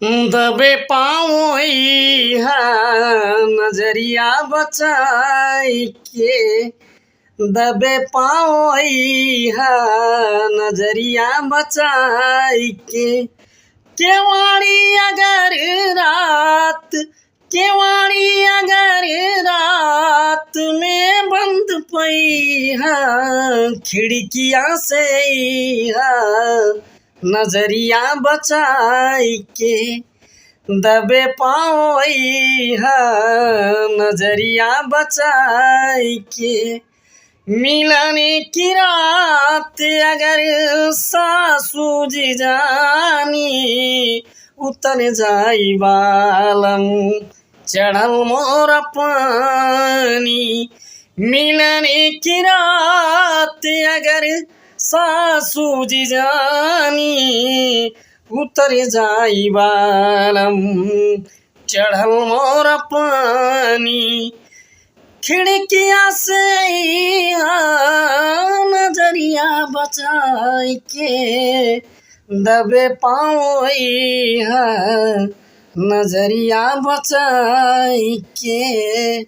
दबे पाँव नजरिया बचाई के, दबे पाँव नजरिया बचाई के। केवाड़ी अगर रात, केवाड़ी अगर रात में बंद पई खिड़कियाँ से नजरिया बचाई के। दबे पाँव नजरिया बचाई के। मिलने की रात अगर सासू जी जानी, उतर जाई बालम चढ़ल मोर पानी। मिलने की रात अगर सासू जी जानी, उतर जाई बालम चढ़ल मोर पानी। खिड़कियाँ से नजरिया बचाई के, दबे पाँव नजरिया बचाई के।